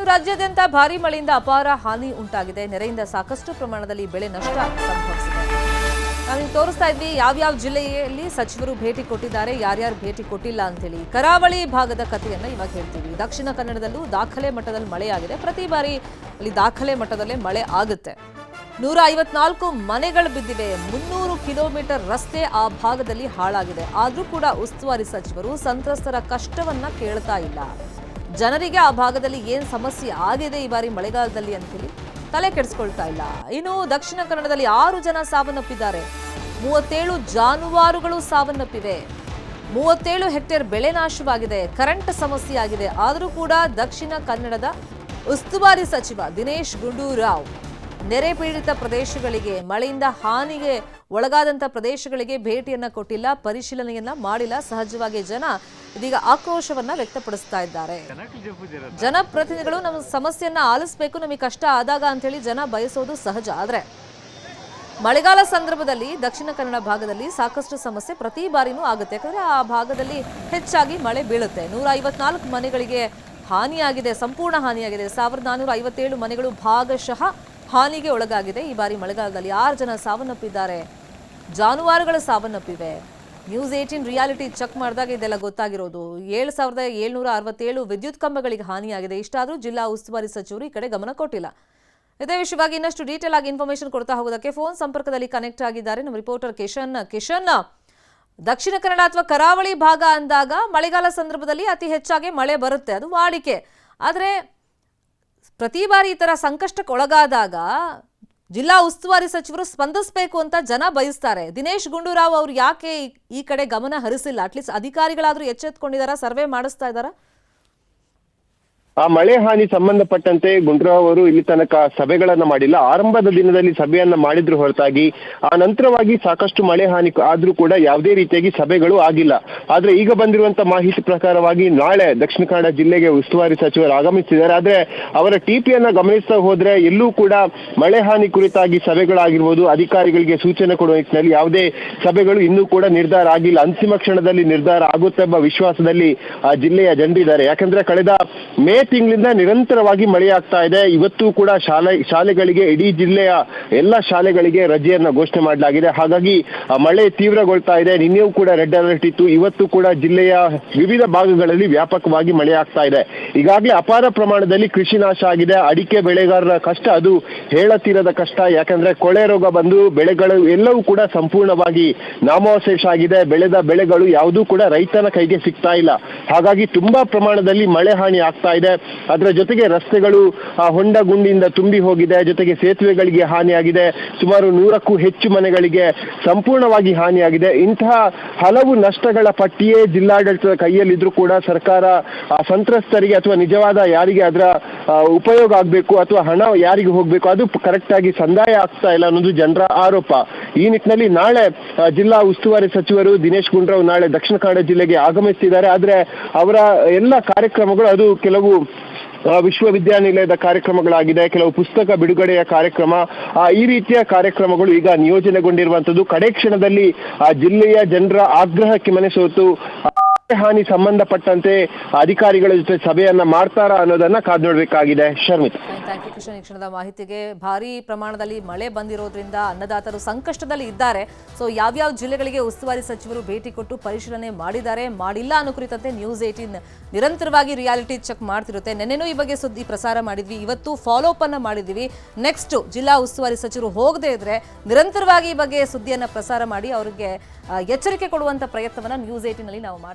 ರಾಜ್ಯಾದ್ಯಂತ ಭಾರೀ ಮಳೆಯಿಂದ ಅಪಾರ ಹಾನಿ ಉಂಟಾಗಿದೆ. ನೆರೆಯಿಂದ ಸಾಕಷ್ಟು ಪ್ರಮಾಣದಲ್ಲಿ ಬೆಳೆ ನಷ್ಟ ಸಂಭವಿಸಿದೆ. ನಾವು ತೋರಿಸ್ತಾ ಇದ್ವಿ ಯಾವ್ಯಾವ ಜಿಲ್ಲೆಯಲ್ಲಿ ಸಚಿವರು ಭೇಟಿ ಕೊಟ್ಟಿದ್ದಾರೆ, ಯಾರ್ಯಾರು ಭೇಟಿ ಕೊಟ್ಟಿಲ್ಲ ಅಂತೇಳಿ. ಕರಾವಳಿ ಭಾಗದ ಕಥೆಯನ್ನ ಇವಾಗ ಹೇಳ್ತೀವಿ. ದಕ್ಷಿಣ ಕನ್ನಡದಲ್ಲೂ ದಾಖಲೆ ಮಟ್ಟದಲ್ಲಿ ಮಳೆಯಾಗಿದೆ. ಪ್ರತಿ ಬಾರಿ ಅಲ್ಲಿ ದಾಖಲೆ ಮಟ್ಟದಲ್ಲೇ ಮಳೆ ಆಗುತ್ತೆ. 154 ಮನೆಗಳು ಬಿದ್ದಿವೆ. 300 ಕಿಲೋಮೀಟರ್ ರಸ್ತೆ ಆ ಭಾಗದಲ್ಲಿ ಹಾಳಾಗಿದೆ. ಆದ್ರೂ ಕೂಡ ಉಸ್ತುವಾರಿ ಸಚಿವರು ಸಂತ್ರಸ್ತರ ಕಷ್ಟವನ್ನ ಕೇಳ್ತಾ ಇಲ್ಲ. ಜನರಿಗೆ ಆ ಭಾಗದಲ್ಲಿ ಏನ್ ಸಮಸ್ಯೆ ಆಗಿದೆ ಈ ಬಾರಿ ಮಳೆಗಾಲದಲ್ಲಿ ಅಂತೇಳಿ ತಲೆ ಕೆಡಿಸ್ಕೊಳ್ತಾ ಇಲ್ಲ. ಇನ್ನು ದಕ್ಷಿಣ ಕನ್ನಡದಲ್ಲಿ 6 ಜನ ಸಾವನ್ನಪ್ಪಿದ್ದಾರೆ. 37 ಜಾನುವಾರುಗಳು ಸಾವನ್ನಪ್ಪಿವೆ. 37 ಹೆಕ್ಟೇರ್ ಬೆಳೆ ನಾಶವಾಗಿದೆ. ಕರೆಂಟ್ ಸಮಸ್ಯೆ ಆಗಿದೆ. ಆದರೂ ಕೂಡ ದಕ್ಷಿಣ ಕನ್ನಡದ ಉಸ್ತುವಾರಿ ಸಚಿವ ದಿನೇಶ್ ಗುಂಡೂರಾವ್ ನೆರೆ ಪೀಡಿತ ಪ್ರದೇಶಗಳಿಗೆ, ಮಳೆಯಿಂದ ಹಾನಿಗೆ ಒಳಗಾದಂಥ ಪ್ರದೇಶಗಳಿಗೆ ಭೇಟಿಯನ್ನ ಕೊಟ್ಟಿಲ್ಲ, ಪರಿಶೀಲನೆಯನ್ನ ಮಾಡಿಲ್ಲ. ಸಹಜವಾಗಿ ಜನ ಇದೀಗ ಆಕ್ರೋಶವನ್ನ ವ್ಯಕ್ತಪಡಿಸ್ತಾ ಇದ್ದಾರೆ. ಜನಪ್ರತಿನಿಧಿಗಳು ನಮ್ಮ ಸಮಸ್ಯೆಯನ್ನ ಆಲಿಸಬೇಕು, ನಮಗೆ ಕಷ್ಟ ಆದಾಗ ಅಂತ ಹೇಳಿ ಜನ ಬಯಸೋದು ಸಹಜ. ಆದ್ರೆ ಮಳೆಗಾಲ ಸಂದರ್ಭದಲ್ಲಿ ದಕ್ಷಿಣ ಕನ್ನಡ ಭಾಗದಲ್ಲಿ ಸಾಕಷ್ಟು ಸಮಸ್ಯೆ ಪ್ರತಿ ಬಾರಿನೂ ಆಗುತ್ತೆ. ಯಾಕಂದ್ರೆ ಆ ಭಾಗದಲ್ಲಿ ಹೆಚ್ಚಾಗಿ ಮಳೆ ಬೀಳುತ್ತೆ. 154 ಮನೆಗಳಿಗೆ ಹಾನಿಯಾಗಿದೆ, ಸಂಪೂರ್ಣ ಹಾನಿಯಾಗಿದೆ. 1457 ಮನೆಗಳು ಭಾಗಶಃ ಹಾನಿಗೆ ಒಳಗಾಗಿದೆ. ಈ ಬಾರಿ ಮಳೆಗಾಲದಲ್ಲಿ 6 ಜನ ಸಾವನ್ನಪ್ಪಿದ್ದಾರೆ. ಜಾನುವಾರುಗಳು ಸಾವನ್ನಪ್ಪಿವೆ. ನ್ಯೂಸ್ 18 ರಿಯಾಲಿಟಿ ಚೆಕ್ ಮಾಡಿದಾಗ ಇದೆಲ್ಲ ಗೊತ್ತಾಗಿರೋದು. 7767 ವಿದ್ಯುತ್ ಕಂಬಗಳಿಗೆ ಹಾನಿಯಾಗಿದೆ. ಇಷ್ಟಾದರೂ ಜಿಲ್ಲಾ ಉಸ್ತುವಾರಿ ಸಚಿವರು ಈ ಕಡೆ ಗಮನ ಕೊಟ್ಟಿಲ್ಲ. ಇದೇ ವಿಷಯವಾಗಿ ಇನ್ನಷ್ಟು ಡೀಟೇಲ್ ಆಗಿ ಇನ್ಫಾರ್ಮೇಶನ್ ಕೊಡ್ತಾ ಹೋಗೋದಕ್ಕೆ ಫೋನ್ ಸಂಪರ್ಕದಲ್ಲಿ ಕನೆಕ್ಟ್ ಆಗಿದ್ದಾರೆ ನಮ್ಮ ರಿಪೋರ್ಟರ್ ಕಿಶನ್. ದಕ್ಷಿಣ ಕನ್ನಡ ಅಥವಾ ಕರಾವಳಿ ಭಾಗ ಅಂದಾಗ ಮಳೆಗಾಲ ಸಂದರ್ಭದಲ್ಲಿ ಅತಿ ಹೆಚ್ಚಾಗಿ ಮಳೆ ಬರುತ್ತೆ, ಅದು ವಾಡಿಕೆ. ಆದರೆ ಪ್ರತಿ ಬಾರಿ ಈ ತರ ಸಂಕಷ್ಟಕ್ಕೆ ಒಳಗಾದಾಗ ಜಿಲ್ಲಾ ಉಸ್ತುವಾರಿ ಸಚಿವರು ಸ್ಪಂದಿಸಬೇಕು ಅಂತ ಜನ ಬಯಸ್ತಾರೆ. ದಿನೇಶ್ ಗುಂಡೂರಾವ್ ಅವರು ಯಾಕೆ ಈ ಕಡೆ ಗಮನ ಹರಿಸಿಲ್ಲ? ಅಟ್ಲೀಸ್ಟ್ ಅಧಿಕಾರಿಗಳಾದ್ರೂ ಎಚ್ಚೆತ್ತುಕೊಂಡಿದಾರಾ, ಸರ್ವೆ ಮಾಡಿಸ್ತಾ ಇದ್ದಾರಾ? ಆ ಮಳೆ ಹಾನಿ ಸಂಬಂಧಪಟ್ಟಂತೆ ಗುಂಡೂರಾವ್ ಅವರು ಇಲ್ಲಿ ತನಕ ಸಭೆಗಳನ್ನ ಮಾಡಿಲ್ಲ. ಆರಂಭದ ದಿನದಲ್ಲಿ ಸಭೆಯನ್ನ ಮಾಡಿದ್ರು ಹೊರತಾಗಿ ಆ ನಂತರವಾಗಿ ಸಾಕಷ್ಟು ಮಳೆ ಹಾನಿ ಆದ್ರೂ ಕೂಡ ಯಾವುದೇ ರೀತಿಯಾಗಿ ಸಭೆಗಳು ಆಗಿಲ್ಲ. ಆದ್ರೆ ಈಗ ಬಂದಿರುವಂತ ಮಾಹಿತಿ ಪ್ರಕಾರವಾಗಿ ನಾಳೆ ದಕ್ಷಿಣ ಕನ್ನಡ ಜಿಲ್ಲೆಗೆ ಉಸ್ತುವಾರಿ ಸಚಿವರು ಆಗಮಿಸಿದ್ದಾರೆ. ಆದ್ರೆ ಅವರ ಟಿಪಿಯನ್ನ ಗಮನಿಸ್ತಾ ಹೋದ್ರೆ ಎಲ್ಲೂ ಕೂಡ ಮಳೆ ಹಾನಿ ಕುರಿತಾಗಿ ಸಭೆಗಳಾಗಿರ್ಬೋದು, ಅಧಿಕಾರಿಗಳಿಗೆ ಸೂಚನೆ ಕೊಡುವ ನಿಟ್ಟಿನಲ್ಲಿ ಯಾವುದೇ ಸಭೆಗಳು ಇನ್ನೂ ಕೂಡ ನಿರ್ಧಾರ ಆಗಿಲ್ಲ. ಅಂತಿಮ ಕ್ಷಣದಲ್ಲಿ ನಿರ್ಧಾರ ಆಗುತ್ತೆ ಎಂಬ ವಿಶ್ವಾಸದಲ್ಲಿ ಆ ಜಿಲ್ಲೆಯ ಜನರಿದ್ದಾರೆ. ಯಾಕಂದ್ರೆ ಕಳೆದ ಮೇ ತಿಂಗಳಿಂದ ನಿರಂತರವಾಗಿ ಮಳೆಯಾಗ್ತಾ ಇದೆ. ಇವತ್ತು ಕೂಡ ಶಾಲೆಗಳಿಗೆ, ಇಡೀ ಜಿಲ್ಲೆಯ ಎಲ್ಲ ಶಾಲೆಗಳಿಗೆ ರಜೆಯನ್ನ ಘೋಷಣೆ ಮಾಡಲಾಗಿದೆ. ಹಾಗಾಗಿ ಮಳೆ ತೀವ್ರಗೊಳ್ತಾ ಇದೆ. ನಿನ್ನೆಯೂ ಕೂಡ ರೆಡ್ ಅಲರ್ಟ್ ಇತ್ತು. ಇವತ್ತು ಕೂಡ ಜಿಲ್ಲೆಯ ವಿವಿಧ ಭಾಗಗಳಲ್ಲಿ ವ್ಯಾಪಕವಾಗಿ ಮಳೆ ಆಗ್ತಾ ಇದೆ. ಈಗಾಗಲೇ ಅಪಾರ ಪ್ರಮಾಣದಲ್ಲಿ ಕೃಷಿ ನಾಶ ಆಗಿದೆ. ಅಡಿಕೆ ಬೆಳೆಗಾರರ ಕಷ್ಟ ಅದು ಹೇಳತೀರದ ಕಷ್ಟ. ಯಾಕಂದ್ರೆ ಕೊಳೆ ರೋಗ ಬಂದು ಬೆಳೆಗಳು ಎಲ್ಲವೂ ಕೂಡ ಸಂಪೂರ್ಣವಾಗಿ ನಾಮಾವಶೇಷ ಆಗಿದೆ. ಬೆಳೆದ ಬೆಳೆಗಳು ಯಾವುದೂ ಕೂಡ ರೈತನ ಕೈಗೆ ಸಿಗ್ತಾ ಇಲ್ಲ. ಹಾಗಾಗಿ ತುಂಬಾ ಪ್ರಮಾಣದಲ್ಲಿ ಮಳೆ ಹಾನಿ ಆಗ್ತಾ ಇದೆ. ಅದರ ಜೊತೆಗೆ ರಸ್ತೆಗಳು ಹೊಂಡ ಗುಂಡಿಯಿಂದ ತುಂಬಿ ಹೋಗಿದೆ. ಜೊತೆಗೆ ಸೇತುವೆಗಳಿಗೆ ಹಾನಿಯಾಗಿದೆ. ಸುಮಾರು 100ಕ್ಕೂ ಹೆಚ್ಚು ಮನೆಗಳಿಗೆ ಸಂಪೂರ್ಣವಾಗಿ ಹಾನಿಯಾಗಿದೆ. ಇಂತಹ ಹಲವು ನಷ್ಟಗಳ ಪಟ್ಟಿಯೇ ಜಿಲ್ಲಾಡಳಿತದ ಕೈಯಲ್ಲಿದ್ರೂ ಕೂಡ ಸರ್ಕಾರ ಸಂತ್ರಸ್ತರಿಗೆ ಅಥವಾ ನಿಜವಾದ ಯಾರಿಗೆ ಅದರ ಉಪಯೋಗ ಆಗಬೇಕು ಅಥವಾ ಹಣ ಯಾರಿಗೆ ಹೋಗಬೇಕು ಅದು ಕರೆಕ್ಟ್ ಆಗಿ ಸಂದಾಯ ಆಗ್ತಾ ಇಲ್ಲ ಅನ್ನೋದು ಜನರ ಆರೋಪ. ಈ ನಿಟ್ಟಿನಲ್ಲಿ ನಾಳೆ ಜಿಲ್ಲಾ ಉಸ್ತುವಾರಿ ಸಚಿವರು ದಿನೇಶ್ ಗುಂಡೂರಾವ್ ನಾಳೆ ದಕ್ಷಿಣ ಕನ್ನಡ ಜಿಲ್ಲೆಗೆ ಆಗಮಿಸಿದ್ದಾರೆ. ಆದ್ರೆ ಅವರ ಎಲ್ಲ ಕಾರ್ಯಕ್ರಮಗಳು ಅದು ಕೆಲವು ವಿಶ್ವವಿದ್ಯಾನಿಲಯದ ಕಾರ್ಯಕ್ರಮಗಳಾಗಿದೆ, ಕೆಲವು ಪುಸ್ತಕ ಬಿಡುಗಡೆಯ ಕಾರ್ಯಕ್ರಮ, ಈ ರೀತಿಯ ಕಾರ್ಯಕ್ರಮಗಳು ಈಗ ನಿಯೋಜನೆಗೊಂಡಿರುವಂತದ್ದು. ಕಡೆ ಕ್ಷಣದಲ್ಲಿ ಜಿಲ್ಲೆಯ ಜನರ ಆಗ್ರಹಕ್ಕೆ ಮನಸೋತು ಹಾನಿ ಸಂಬಂಧಪಟ್ಟಂತೆ ಅಧಿಕಾರಿಗಳ ಜೊತೆ ಸಭೆಯನ್ನ ಮಾಡ್ತಾರಾ ಅನ್ನೋದನ್ನ ಕಾದು ನೋಡಬೇಕಾಗಿದೆ. Sharmita, thank you Kishan. ಈ ಕ್ಷಣದ ಮಾಹಿತಿಗೆ. ಭಾರಿ ಪ್ರಮಾಣದಲ್ಲಿ ಮಳೆ ಬಂದಿರೋದ್ರಿಂದ ಅನ್ನದಾತರು ಸಂಕಷ್ಟದಲ್ಲಿ ಇದ್ದಾರೆ. ಸೊ ಯಾವ್ಯಾವ ಜಿಲ್ಲೆಗಳಿಗೆ ಉಸ್ತುವಾರಿ ಸಚಿವರು ಭೇಟಿ ಕೊಟ್ಟು ಪರಿಶೀಲನೆ ಮಾಡಿದ್ದಾರೆ, ಮಾಡಿಲ್ಲ ಅನ್ನೋ ಕುರಿತಂತೆ ನ್ಯೂಸ್ 18 ನಿರಂತರವಾಗಿ ರಿಯಾಲಿಟಿ ಚೆಕ್ ಮಾಡ್ತಿರುತ್ತೆ. ನೆನ್ನೆನೂ ಈ ಬಗ್ಗೆ ಸುದ್ದಿ ಪ್ರಸಾರ ಮಾಡಿದ್ವಿ, ಇವತ್ತು ಫಾಲೋ ಅಪ್ ಅನ್ನ ಮಾಡಿದ್ವಿ. ನೆಕ್ಸ್ಟ್ ಜಿಲ್ಲಾ ಉಸ್ತುವಾರಿ ಸಚಿವರು ಹೋಗದೇ ಇದ್ರೆ ನಿರಂತರವಾಗಿ ಈ ಬಗ್ಗೆ ಸುದ್ದಿಯನ್ನ ಪ್ರಸಾರ ಮಾಡಿ ಅವರಿಗೆ ಎಚ್ಚರಿಕೆ ಕೊಡುವಂತ ಪ್ರಯತ್ನವನ್ನ ನ್ಯೂಸ್ 18 ನಲ್ಲಿ ನಾವು ಮಾಡ್ತೀವಿ.